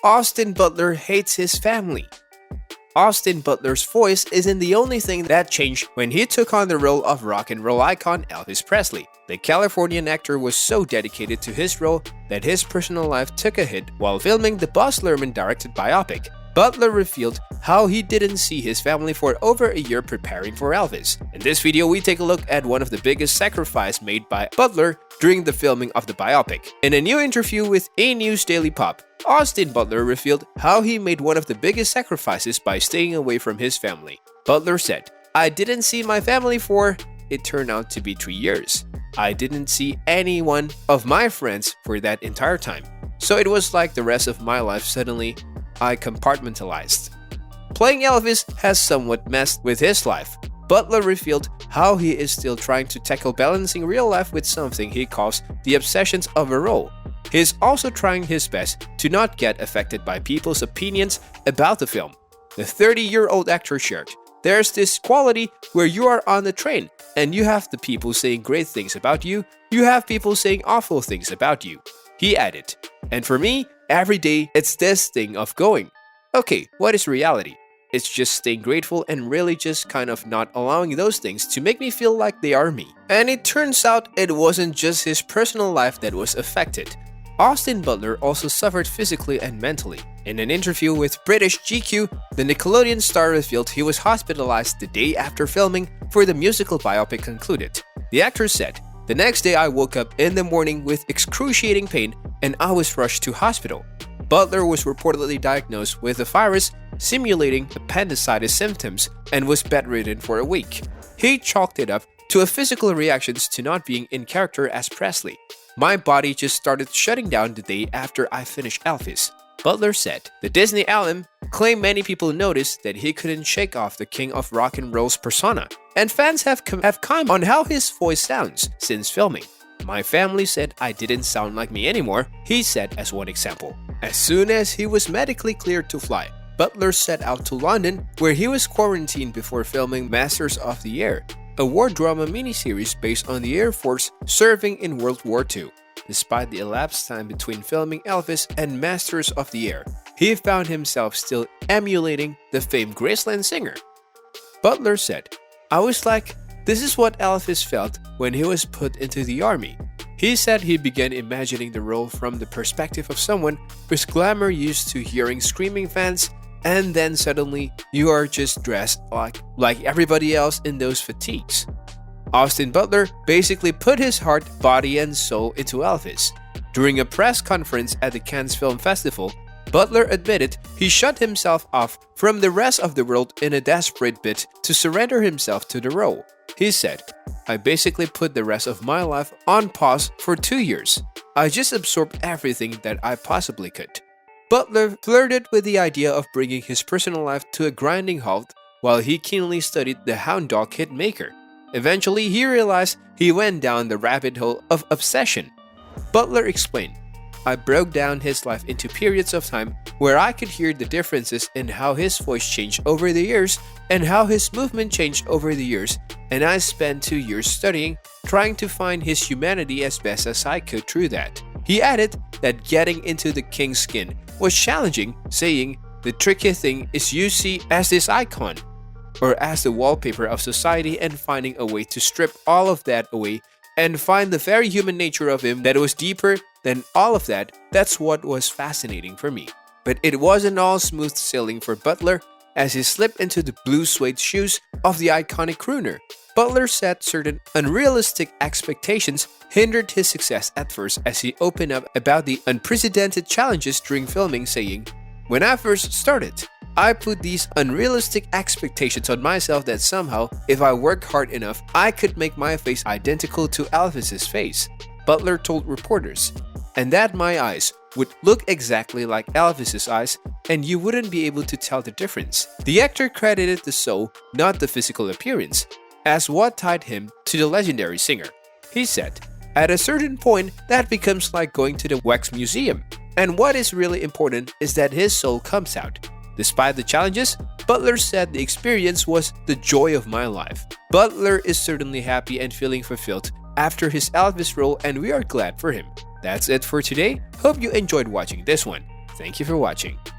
Austin Butler hates his family. Austin Butler's voice isn't the only thing that changed when he took on the role of rock and roll icon Elvis Presley. The Californian actor was so dedicated to his role that his personal life took a hit while filming the Baz Luhrmann-directed biopic. Butler revealed how he didn't see his family for over a year preparing for Elvis. In this video, we take a look at one of the biggest sacrifices made by Butler during the filming of the biopic. In a new interview with A News Daily Pop, Austin Butler revealed how he made one of the biggest sacrifices by staying away from his family. Butler said, "I didn't see my family for, it turned out to be 3 years. I didn't see anyone of my friends for that entire time. So it was like the rest of my life suddenly I compartmentalized." Playing Elvis has somewhat messed with his life. Butler revealed how he is still trying to tackle balancing real life with something he calls the obsessions of a role. He is also trying his best to not get affected by people's opinions about the film. The 30-year-old actor shared, "There's this quality where you are on the train and you have the people saying great things about you, you have people saying awful things about you." He added, "And for me, every day it's this thing of going, okay, what is reality? It's just staying grateful and really just kind of not allowing those things to make me feel like they are me." And it turns out it wasn't just his personal life that was affected. Austin Butler also suffered physically and mentally. In an interview with British GQ, the Nickelodeon star revealed he was hospitalized the day after filming for the musical biopic concluded. The actor said, "The next day I woke up in the morning with excruciating pain and I was rushed to hospital." Butler was reportedly diagnosed with a virus simulating appendicitis symptoms and was bedridden for a week. He chalked it up to a physical reactions to not being in character as Presley. "My body just started shutting down the day after I finished Elvis," Butler said. The Disney alum claimed many people noticed that he couldn't shake off the king of rock and roll's persona, and fans have commented on how his voice sounds since filming. "My family said I didn't sound like me anymore," he said as one example. As soon as he was medically cleared to fly, Butler set out to London, where he was quarantined before filming Masters of the Air, a war drama miniseries based on the Air Force serving in World War II. Despite the elapsed time between filming Elvis and Masters of the Air, he found himself still emulating the famed Graceland singer. Butler said, "I was like, this is what Elvis felt when he was put into the army." He said he began imagining the role from the perspective of someone who's glamour used to hearing screaming fans, and then suddenly you are just dressed like everybody else in those fatigues. Austin Butler basically put his heart, body, and soul into Elvis. During a press conference at the Cannes Film Festival, Butler admitted he shut himself off from the rest of the world in a desperate bid to surrender himself to the role. He said, "I basically put the rest of my life on pause for 2 years. I just absorbed everything that I possibly could." Butler flirted with the idea of bringing his personal life to a grinding halt while he keenly studied the Hound Dog hit maker. Eventually, he realized he went down the rabbit hole of obsession. Butler explained, "I broke down his life into periods of time where I could hear the differences in how his voice changed over the years and how his movement changed over the years, and I spent 2 years studying, trying to find his humanity as best as I could through that." He added that getting into the king's skin was challenging, saying, "The tricky thing is you see as this icon, or as the wallpaper of society, and finding a way to strip all of that away and find the very human nature of him that was deeper than all of that. That's what was fascinating for me." But it wasn't all smooth sailing for Butler as he slipped into the blue suede shoes of the iconic crooner. Butler said certain unrealistic expectations hindered his success at first as he opened up about the unprecedented challenges during filming, saying, "When I first started, I put these unrealistic expectations on myself that somehow, if I worked hard enough, I could make my face identical to Elvis's face." Butler told reporters, "And that my eyes would look exactly like Elvis's eyes, and you wouldn't be able to tell the difference." The actor credited the soul, not the physical appearance, as what tied him to the legendary singer. He said, "At a certain point, that becomes like going to the wax museum, and what is really important is that his soul comes out." Despite the challenges, Butler said the experience was the joy of my life. Butler is certainly happy and feeling fulfilled after his Elvis role, and we are glad for him. That's it for today. Hope you enjoyed watching this one. Thank you for watching.